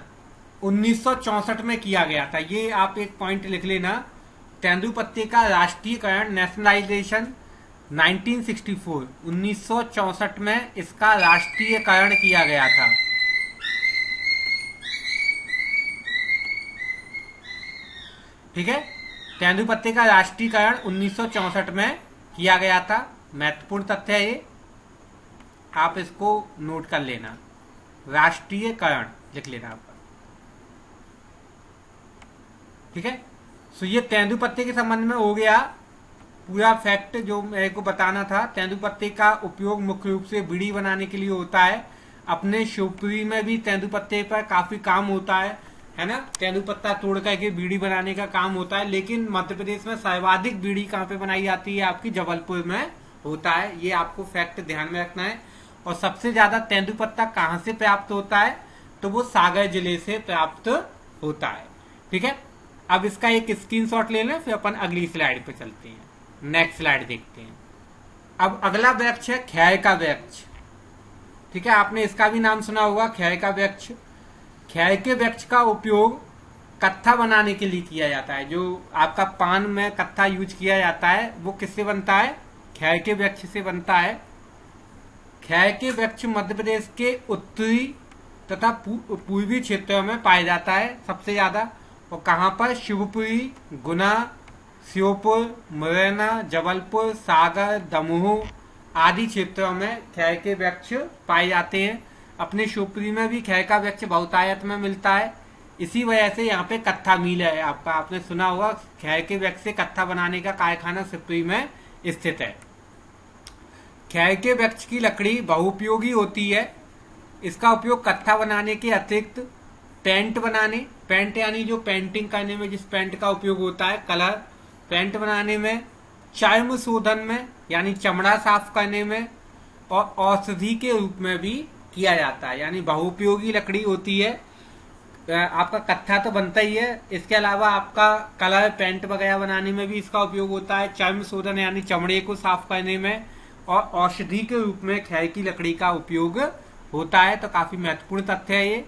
1964 में किया गया था। ये आप एक पॉइंट लिख लेना, तेंदुपत्ते का राष्ट्रीयकरण, नेशनलाइजेशन 1964 में इसका राष्ट्रीयकरण किया गया था। ठीक है, तेंदुपत्ते का राष्ट्रीयकरण 1964 में किया गया था। महत्वपूर्ण तथ्य है ये, आप इसको नोट कर लेना। राष्ट्रीयकरण लिख लेना आपका। ठीक है, सो ये तेंदुपत्ते के संबंध में हो गया पूरा फैक्ट जो मेरे को बताना था। तेंदुपत्ते का उपयोग मुख्य रूप से बीड़ी बनाने के लिए होता है। अपने शिवपुरी में भी तेंदुपत्ते पर काफी काम होता है ना। तेंदुपत्ता तोड़ करके बीड़ी बनाने का काम होता है। लेकिन मध्य प्रदेश में सर्वाधिक बीड़ी कहाँ पे बनाई जाती है? आपकी जबलपुर में होता है। ये आपको फैक्ट ध्यान में रखना है। और सबसे ज्यादा तेंदुपत्ता कहाँ से प्राप्त होता है? तो वो सागर जिले से प्राप्त होता है। ठीक है, अब इसका एक स्क्रीनशॉट ले लें, फिर अपन अगली स्लाइड पे चलते हैं। नेक्स्ट स्लाइड देखते हैं। अब अगला वृक्ष है खैर का वृक्ष। ठीक है, आपने इसका भी नाम सुना होगा, खैर का वृक्ष। खैर के वृक्ष का उपयोग कत्था बनाने के लिए किया जाता है। जो आपका पान में कत्था यूज किया जाता है वो किससे बनता है? खैर के वृक्ष से बनता है। खैर के वृक्ष मध्य प्रदेश के उत्तरी तथा पूर्वी क्षेत्रों में पाया जाता है सबसे ज्यादा। और कहाँ पर? शिवपुरी, गुना, श्योपुर, मुरैना, जबलपुर, सागर, दमोह आदि क्षेत्रों में खैर के वृक्ष पाए जाते हैं। अपने शिवपुरी में भी खैर का वृक्ष बहुतायत में मिलता है। इसी वजह से यहाँ पे कत्था मिल है आपका, आपने सुना होगा। खैर के वृक्ष से कत्था बनाने का कारखाना शिवपुरी में स्थित है। खैर के वृक्ष की लकड़ी बहुउपयोगी होती है। इसका उपयोग कत्था बनाने के अतिरिक्त पेंट बनाने, पेंट यानी जो पेंटिंग करने में जिस पेंट का उपयोग होता है, कलर पेंट बनाने में, चर्म शोधन में यानी चमड़ा साफ करने में, और औषधि के रूप में भी किया जाता है। यानी बहुउपयोगी लकड़ी होती है। आपका कत्था तो बनता ही है, इसके अलावा आपका कलर पेंट वगैरह बनाने में भी इसका उपयोग होता है। चर्म शोधन यानी चमड़े को साफ करने में, और औषधि के रूप में खैर की लकड़ी का उपयोग होता है। तो काफी महत्वपूर्ण तथ्य है ये।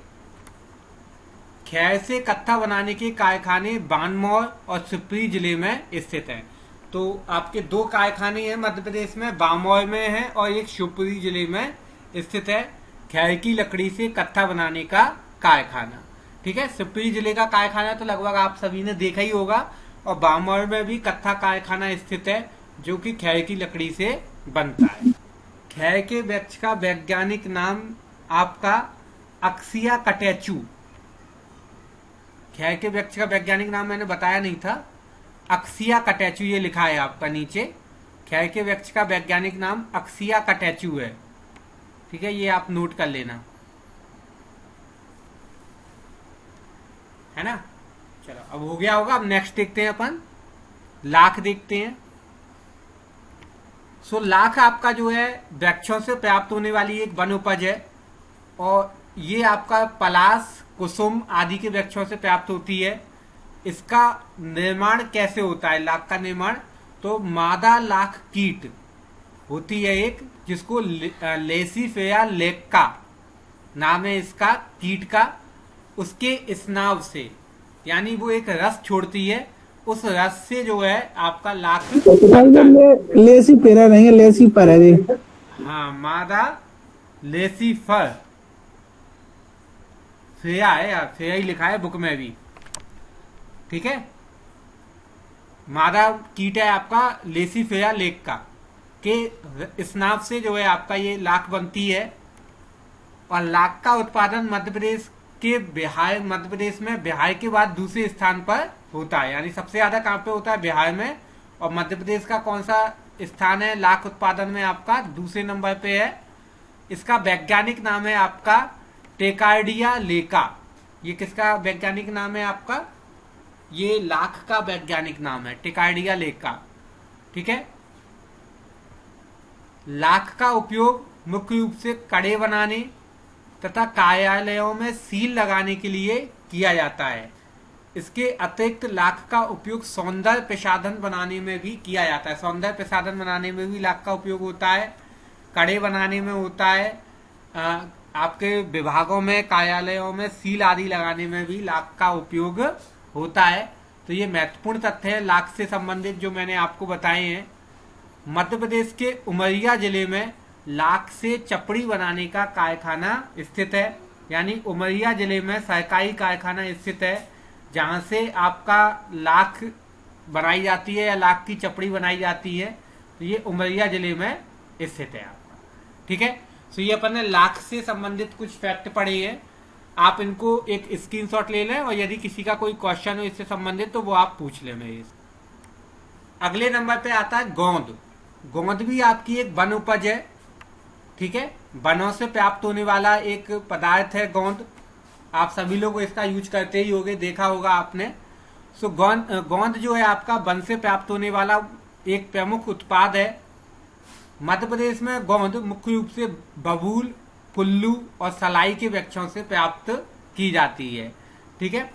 खैर से कत्था बनाने के कारखाने बानमौर और शिवपुरी जिले में स्थित हैं। तो आपके दो कारखाने हैं मध्य प्रदेश में, बामौर में है और एक शिवपुरी जिले में स्थित है। खैर की लकड़ी से कत्था बनाने का कारखाना। ठीक है, शिवपुरी जिले का कारखाना तो लगभग आप सभी ने देखा ही होगा। और बामौर में भी कत्था कारखाना स्थित है जो कि खैर की लकड़ी से बनता है। खैर के वृक्ष का वैज्ञानिक नाम आपका अक्सिया कटेचू। खैर के वृक्ष का वैज्ञानिक नाम मैंने बताया नहीं था, अक्सिया कटेचू, ये लिखा है आपका नीचे। खैर के वृक्ष का वैज्ञानिक नाम अक्सिया कटेचू है। ठीक है, ये आप नोट कर लेना, है ना। चलो अब हो गया होगा। अब नेक्स्ट देखते हैं अपन, लाख देखते हैं। सो लाख आपका जो है वृक्षों से प्राप्त होने वाली एक वन उपज है। और ये आपका पलाश, कुसुम आदि के वृक्षों से प्राप्त होती है। इसका निर्माण कैसे होता है? लाख का निर्माण तो मादा लाख कीट होती है एक, जिसको लेसिफेरा लेक्का नाम है इसका कीट का। उसके स्नाव से, यानी वो एक रस छोड़ती है, उस रस से जो है आपका लाख लेसी पेरा नहीं है, लेसी पर है। हाँ, मादा लेसिफर फेया है यार, फेया ही लिखा है बुक में भी। ठीक है, मादा कीट है आपका लेसिफेरा लेक का, के स्नाव से जो है आपका ये लाख बनती है। और लाख का उत्पादन मध्य प्रदेश के बिहार, मध्य प्रदेश में बिहार के बाद दूसरे स्थान पर होता है। यानी सबसे ज्यादा कहाँ पे होता है? बिहार में। और मध्य प्रदेश का कौन सा स्थान है लाख उत्पादन में? आपका दूसरे नंबर पे है। इसका वैज्ञानिक नाम है आपका टेकार्डिया लेका। ये किसका वैज्ञानिक नाम है आपका? ये लाख का वैज्ञानिक नाम है टेकार्डिया लेका। ठीक है, लाख का उपयोग मुख्य रूप से कड़े बनाने तथा कार्यालयों में सील लगाने के लिए किया जाता है। इसके अतिरिक्त लाख का उपयोग सौंदर्य प्रसाधन बनाने में भी किया जाता है। सौंदर्य प्रसाधन बनाने में भी लाख का उपयोग होता है, कड़े बनाने में होता है, आपके विभागों में, कार्यालयों में सील आदि लगाने में भी लाख का उपयोग होता है। तो ये महत्वपूर्ण तथ्य है लाख से संबंधित जो मैंने आपको बताए हैं। मध्य प्रदेश के उमरिया जिले में लाख से चपड़ी बनाने का कारखाना स्थित है। यानी उमरिया जिले में सरकारी कारखाना स्थित है जहां से आपका लाख बनाई जाती है या लाख की चपड़ी बनाई जाती है। तो ये उमरिया जिले में स्थित है आपका। ठीक है, तो ये अपन ने लाख से संबंधित कुछ फैक्ट पढ़े हैं, आप इनको एक स्क्रीनशॉट ले लें और यदि किसी का कोई क्वेश्चन हो इससे संबंधित तो वो आप पूछ लें मेरे से। अगले नंबर पे आता है गोंद। गोंद भी आपकी एक वन उपज है, ठीक है, वनों से प्राप्त होने वाला एक पदार्थ है गोंद। आप सभी लोग इसका यूज करते ही होंगे, देखा होगा आपने। सो गोंद जो है आपका वन से प्राप्त होने वाला एक प्रमुख उत्पाद है। मध्य प्रदेश में गोंद मुख्य रूप से बबूल, कुल्लू और सलाई के वृक्षों से प्राप्त की जाती है, ठीक है।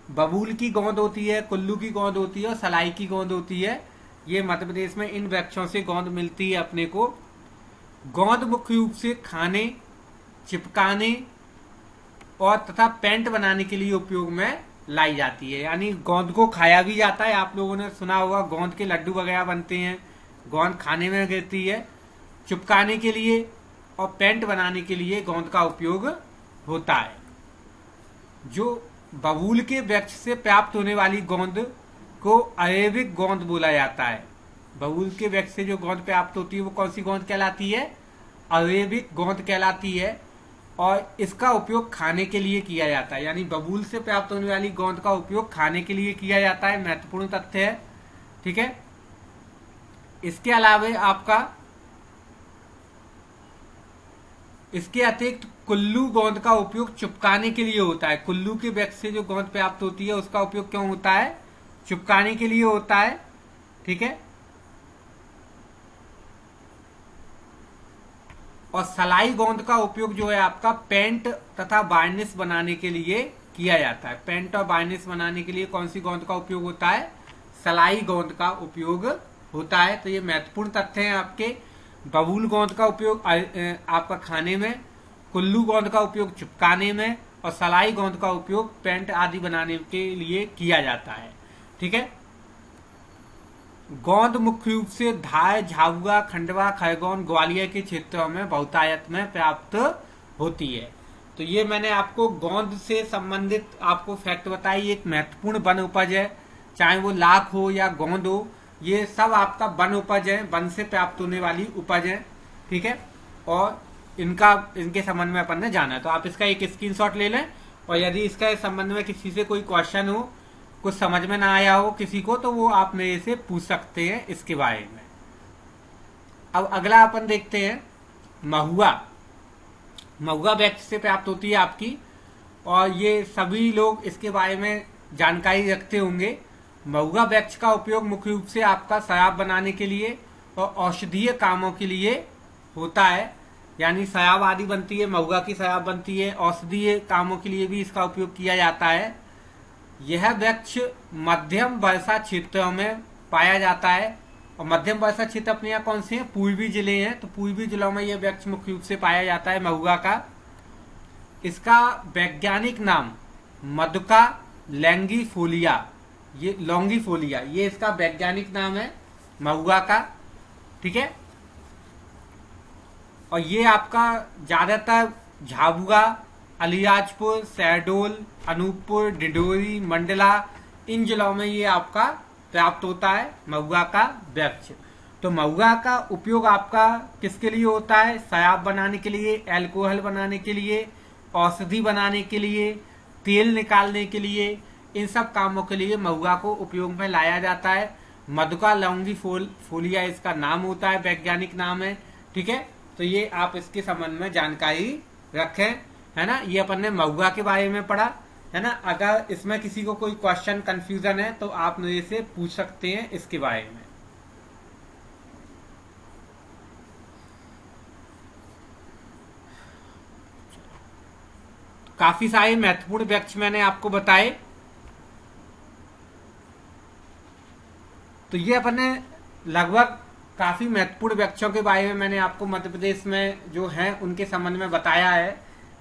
बबूल की गोंद होती है, कुल्लू की गोंद होती है और सलाई की गोंद होती है। ये मध्य प्रदेश में इन वृक्षों से गोंद मिलती है अपने को। गोंद मुख्य रूप से खाने, चिपकाने और तथा पेंट बनाने के लिए उपयोग में लाई जाती है। यानी गोंद को खाया भी जाता है, आप लोगों ने सुना होगा गोंद के लड्डू वगैरह बनते हैं, गोंद खाने में गिरती है। चिपकाने के लिए और पेंट बनाने के लिए गोंद का उपयोग होता है। जो बबूल के वृक्ष से प्राप्त होने वाली गोंद को अरेबिक गोंद बोला जाता है। बबूल के वृक्ष से जो गोंद प्राप्त होती है वो कौन सी गोंद कहलाती है? अरेबिक गोंद कहलाती है। और इसका उपयोग खाने के लिए किया जाता है, यानी बबूल से प्राप्त होने वाली गोंद का उपयोग खाने के लिए किया जाता है। महत्वपूर्ण तथ्य है, ठीक है। इसके अलावा आपका इसके अतिरिक्त कुल्लू गोंद का उपयोग चिपकाने के लिए होता है। कुल्लू के वृक्ष से जो गोंद प्राप्त होती है उसका उपयोग क्यों होता है? चिपकाने के लिए होता है, ठीक है। और सलाई गोंद का उपयोग जो है आपका पेंट तथा वार्निश बनाने के लिए किया जाता है। पेंट और वार्निश बनाने के लिए कौन सी गोंद का उपयोग होता है? सलाई गोंद का उपयोग होता है। तो ये महत्वपूर्ण तथ्य हैं आपके। बबूल गोंद का उपयोग आपका खाने में, कुल्लू गोंद का उपयोग चिपकाने में और सलाई गोंद का उपयोग पेंट आदि बनाने के लिए किया जाता है, ठीक है। गोंद मुख्य रूप से धार, झाबुआ, खंडवा, खरगोन, ग्वालियर के क्षेत्रों में बहुतायत में प्राप्त होती है। तो ये मैंने आपको गोंद से संबंधित आपको फैक्ट बताई। एक महत्वपूर्ण वन उपज है, चाहे वो लाख हो या गोंद हो, ये सब आपका वन उपज है, वन से प्राप्त होने वाली उपज है, ठीक है। और इनके संबंध में अपन ने जाना, तो आप इसका एक स्क्रीनशॉट ले लें। और यदि इसका संबंध में किसी से कोई क्वेश्चन हो, कुछ समझ में ना आया हो किसी को, तो वो आप मेरे से पूछ सकते हैं इसके बारे में। अब अगला अपन देखते हैं महुआ। महुआ वृक्ष से प्राप्त होती है आपकी, और ये सभी लोग इसके बारे में जानकारी रखते होंगे। महुआ वृक्ष का उपयोग मुख्य रूप से आपका शराब बनाने के लिए और औषधीय कामों के लिए होता है। यानी शराब आदि बनती है, महुआ की शराब बनती है, औषधीय कामों के लिए भी इसका उपयोग किया जाता है। यह वृक्ष मध्यम वर्षा क्षेत्रों में पाया जाता है। और मध्यम वर्षा क्षेत्र अपने यहाँ कौन से हैं? पूर्वी जिले हैं। तो पूर्वी जिलों में यह वृक्ष मुख्य रूप से पाया जाता है महुआ का। इसका वैज्ञानिक नाम मधुका लैंगीफोलिया, ये लॉन्गीफोलिया, ये इसका वैज्ञानिक नाम है महुआ का, ठीक है। और ये आपका ज्यादातर झाबुआ, अलीराजपुर, शहडोल, अनूपपुर, डिडोरी, मंडला, इन जिलों में ये आपका प्राप्त होता है महुआ का वृक्ष। तो महुआ का उपयोग आपका किसके लिए होता है? शराब बनाने के लिए, अल्कोहल बनाने के लिए, औषधि बनाने के लिए, तेल निकालने के लिए, इन सब कामों के लिए महुआ को उपयोग में लाया जाता है। मधुका लॉन्गीफोलिया इसका नाम होता है, वैज्ञानिक नाम है, ठीक है। तो ये आप इसके संबंध में जानकारी रखें, है ना। ये अपन ने महुआ के बारे में पढ़ा, है ना। अगर इसमें किसी को कोई क्वेश्चन कंफ्यूजन है तो आप मेरे से पूछ सकते हैं इसके बारे में। काफी सारे महत्वपूर्ण वृक्ष मैंने आपको बताए। तो ये अपन ने लगभग काफी महत्वपूर्ण वृक्षों के बारे में मैंने आपको मध्य प्रदेश में जो है उनके संबंध में बताया है,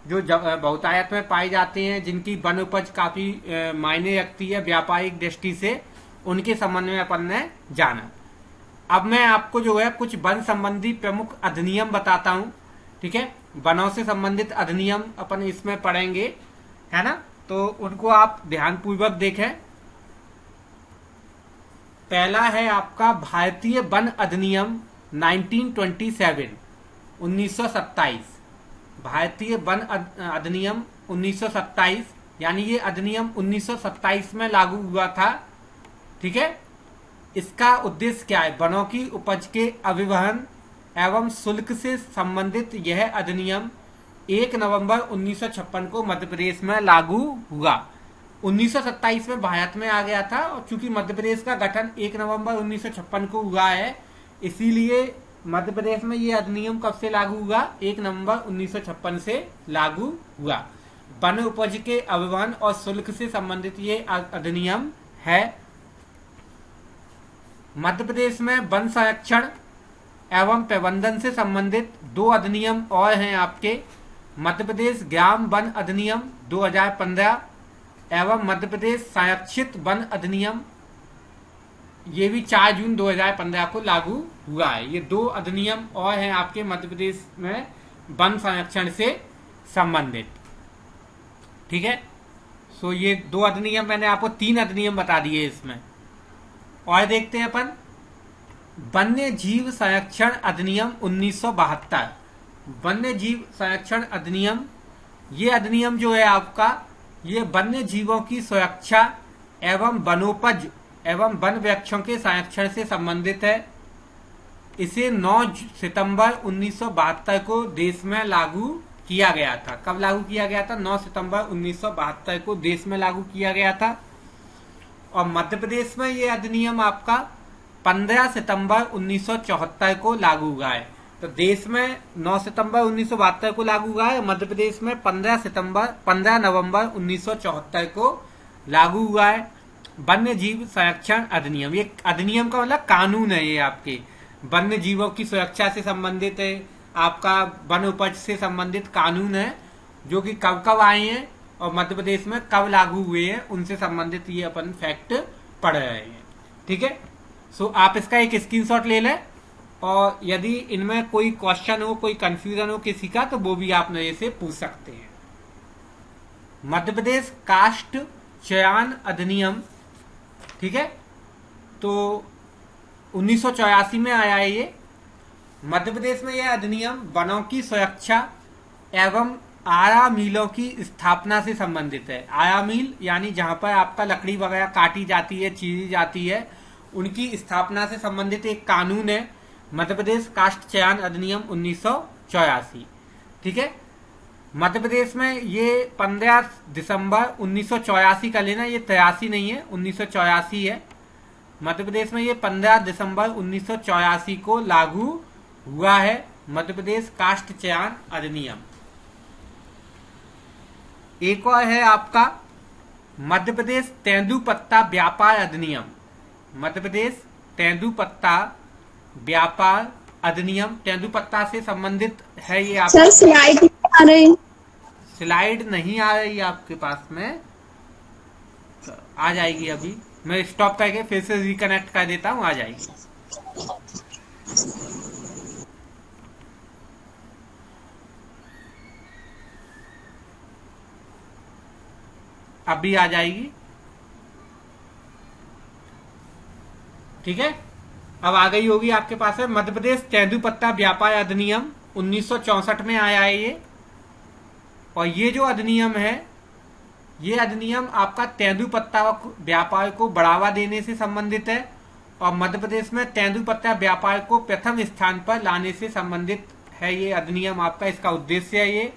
जो बहुतायत में पाई जाते हैं, जिनकी वन उपज काफी मायने रखती है व्यापारिक दृष्टि से, उनके संबंध में अपन ने जाना। अब मैं आपको जो है कुछ वन संबंधी प्रमुख अधिनियम बताता हूं, ठीक है। वनों से संबंधित अधिनियम अपन इसमें पढ़ेंगे, है ना। तो उनको आप ध्यानपूर्वक देखें। पहला है आपका भारतीय वन अधिनियम 1927, 1927, भारतीय वन अधिनियम 1927, यानी ये अधिनियम 1927 में लागू हुआ था। ठीक है, इसका उद्देश्य क्या है? वनों की उपज के अभिवहन एवं शुल्क से संबंधित यह अधिनियम 1 नवंबर 1956 को मध्य प्रदेश में लागू हुआ। 1927 में भारत में आ गया था, और चूंकि मध्य प्रदेश का गठन 1 नवंबर 1956 को हुआ है, इसीलिए मध्य प्रदेश में ये अधिनियम कब से लागू हुआ? 1 नवंबर 1956 से लागू हुआ। वन उपज के अभिवहन और शुल्क से संबंधित ये अधिनियम है। मध्य प्रदेश में वन संरक्षण एवं प्रबंधन से संबंधित 2 अधिनियम और हैं आपके। मध्य प्रदेश ग्राम वन अधिनियम 2015 एवं मध्य प्रदेश संरक्षित वन अधिनियम, ये भी 4 जून 2015 को लागू हुआ है। ये 2 अधिनियम और हैं आपके मध्य प्रदेश में वन संरक्षण से संबंधित। ठीक है, सो ये 2 अधिनियम, मैंने आपको 3 अधिनियम बता दिए इसमें। और देखते हैं अपन वन्य जीव संरक्षण अधिनियम 1972। वन्य जीव संरक्षण अधिनियम, ये अधिनियम जो है आपका, ये वन्य जीवों की सुरक्षा एवं वनोपज एवं वन वृक्षों के संरक्षण से संबंधित है। इसे 9 सितंबर 1972 को देश में लागू किया गया था। कब लागू किया गया था? 9 सितंबर 1972 को देश में लागू किया गया था। और मध्य प्रदेश में ये अधिनियम आपका 15 सितंबर 1974 को लागू हुआ है। तो देश में 9 सितंबर 1972 को लागू हुआ है, मध्य प्रदेश में 15 नवंबर 1974 को लागू हुआ है वन्य जीव संरक्षण अधिनियम। ये अधिनियम का मतलब कानून है, ये आपके वन्य जीवों की सुरक्षा से संबंधित है, आपका वन उपज से संबंधित कानून है, जो कि कब कब आए हैं और मध्य प्रदेश में कब लागू हुए हैं, उनसे संबंधित ये अपन फैक्ट पढ़ रहे हैं। ठीक है, सो आप इसका एक स्क्रीनशॉट ले लें, और यदि इनमें कोई क्वेश्चन हो, कोई कंफ्यूजन हो किसी का, तो वो भी आप मेरे से पूछ सकते हैं। मध्य प्रदेश कास्ट चयन अधिनियम, ठीक है, तो 1984 में आया है ये। मध्य प्रदेश में यह अधिनियम वनों की सुरक्षा एवं आरा मिलों की स्थापना से संबंधित है। आरा मिल यानी जहां पर आपका लकड़ी वगैरह काटी जाती है, चीरी जाती है, उनकी स्थापना से संबंधित एक कानून है मध्य प्रदेश कास्ट चयन अधिनियम 1984। ठीक है, मध्य प्रदेश में ये 15 दिसंबर 1984 का लेना, ये 83 नहीं है, 1984 है। मध्य प्रदेश में ये 15 दिसंबर 1984 को लागू हुआ है मध्य प्रदेश कास्ट चयन अधिनियम। एक और है आपका मध्य प्रदेश तेंदुपत्ता व्यापार अधिनियम। मध्य प्रदेश तेंदुपत्ता व्यापार अधिनियम, तेंदुपत्ता से संबंधित है ये आपका। सर स्लाइड आ रही, स्लाइड नहीं आ रही आपके पास में, आ जाएगी। अभी मैं स्टॉप करके फिर से रिकनेक्ट कर देता हूं, आ जाएगी। अभी आ जाएगी। ठीक है, अब आ गई होगी आपके पास है। मध्य प्रदेश तेंदुपत्ता व्यापार अधिनियम 1964 में आया है ये। और ये जो अधिनियम है, ये अधिनियम आपका तेंदुपत्ता व्यापार को बढ़ावा देने से संबंधित है, और मध्य प्रदेश में तेंदुपत्ता व्यापार को प्रथम स्थान पर लाने से संबंधित है ये अधिनियम आपका, इसका उद्देश्य है ये।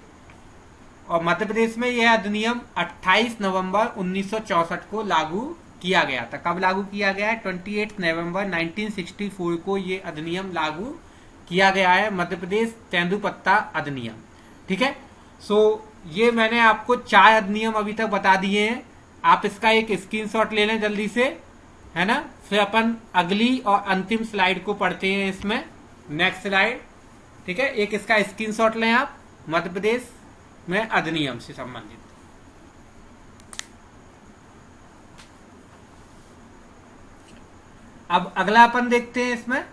और मध्य प्रदेश में यह अधिनियम 28 नवंबर 1964 को लागू किया गया था। कब लागू किया गया है? 28 नवंबर 1964 को ये अधिनियम लागू किया गया है, मध्य प्रदेश तेंदुपत्ता अधिनियम। ठीक है, सो ये मैंने आपको 4 अधिनियम अभी तक बता दिए हैं। आप इसका एक स्क्रीनशॉट ले लें जल्दी से, है ना। फिर अपन अगली और अंतिम स्लाइड को पढ़ते हैं इसमें, नेक्स्ट स्लाइड। ठीक है, एक इसका स्क्रीनशॉट लें आप, मध्य प्रदेश में अधिनियम से संबंधित। अब अगला अपन देखते हैं इसमें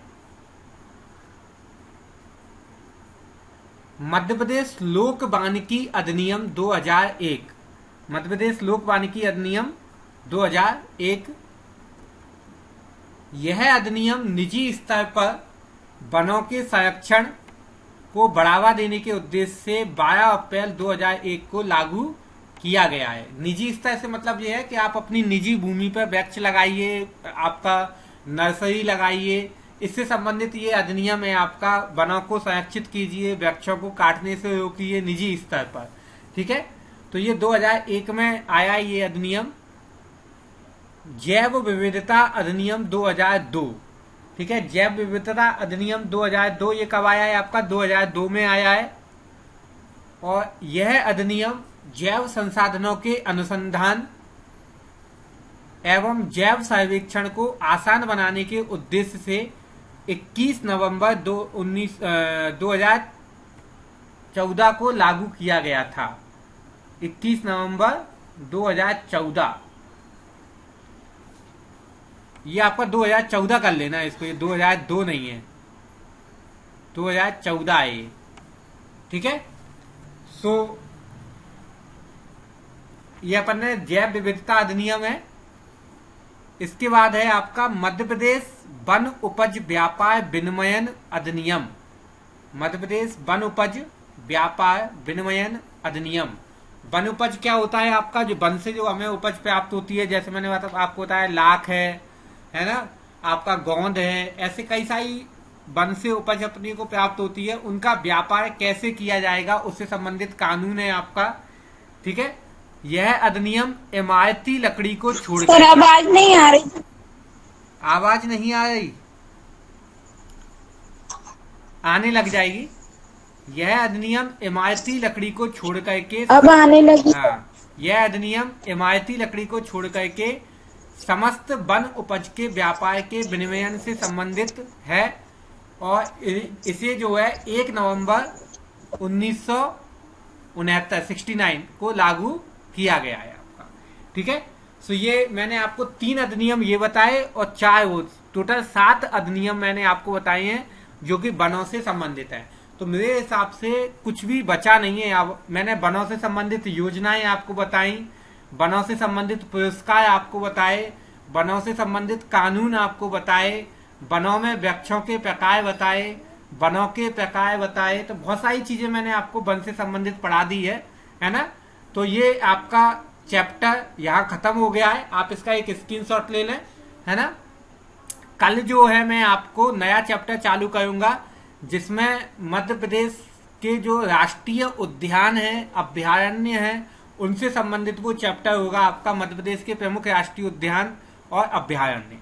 मध्य प्रदेश लोक वानिकी अधिनियम 2001। मध्य प्रदेश लोक वानिकी अधिनियम 2001, यह अधिनियम निजी स्तर पर वनों के संरक्षण को बढ़ावा देने के उद्देश्य से 12 अप्रैल 2001 को लागू किया गया है। निजी स्तर से मतलब यह है कि आप अपनी निजी भूमि पर वृक्ष लगाइए, आपका नर्सरी लगाइए, इससे संबंधित ये अधिनियम है आपका। वनों को संरक्षित कीजिए, वृक्षों को काटने से रोकिए निजी स्तर पर, ठीक है। तो ये 2001 में आया ये अधिनियम। जैव विविधता अधिनियम 2002, ठीक है। जैव विविधता अधिनियम 2002 ये कब आया है आपका? 2002 में आया है। और यह अधिनियम जैव संसाधनों के अनुसंधान एवं जैव सर्वेक्षण को आसान बनाने के उद्देश्य से 21 नवंबर 2014 को लागू किया गया था। 21 नवंबर 2014, ये आपका 2014 कर लेना है इसको, ये 2002 नहीं है, 2014 है ये, ठीक है। सो ये अपन ने जैव विविधता अधिनियम है। इसके बाद है आपका मध्य प्रदेश वन उपज व्यापार विनिमयन अधिनियम। मध्य प्रदेश वन उपज व्यापार विनिमयन अधिनियम। वन उपज क्या होता है आपका? जो वन से जो हमें उपज प्राप्त होती है, जैसे मैंने आपको बताया लाख है ना, आपका गोंद है, ऐसे कई सारी वन से उपज अपनी को प्राप्त होती है, उनका व्यापार कैसे किया जाएगा उससे संबंधित कानून है आपका, ठीक है। यह अधिनियम इमारती लकड़ी को छोड़कर, सर आवाज नहीं आ रही। आवाज नहीं आ रही, आने लग जाएगी। यह अधिनियम इमारती लकड़ी को छोड़ करके अब आने लगी। हाँ, यह अधिनियम इमारती लकड़ी को छोड़ करके समस्त वन उपज के व्यापार के विनिमयन से संबंधित है और इसे जो है 1 नवंबर 1969 को लागू किया गया है आपका, ठीक है। सो ये मैंने आपको 3 अधिनियम ये बताए और 4 वो टोटल 7 अधिनियम मैंने आपको बताए हैं जो कि वनों से संबंधित है। तो मेरे हिसाब से कुछ भी बचा नहीं है। अब मैंने वनों से संबंधित योजनाएं आपको बताई, वनों से संबंधित पुरस्कार आपको बताए, वनों से संबंधित कानून आपको बताए, वनों में वृक्षों के प्रकार बताए, वनों के प्रकार बताए। तो बहुत सारी चीजें मैंने आपको वन से संबंधित पढ़ा दी है ना। तो ये आपका चैप्टर यहाँ खत्म हो गया है। आप इसका एक स्क्रीनशॉट ले लें, है ना। कल जो है मैं आपको नया चैप्टर चालू करूंगा जिसमें मध्य प्रदेश के जो राष्ट्रीय उद्यान है, अभ्यारण्य है, उनसे संबंधित वो चैप्टर होगा आपका, मध्य प्रदेश के प्रमुख राष्ट्रीय उद्यान और अभ्यारण्य।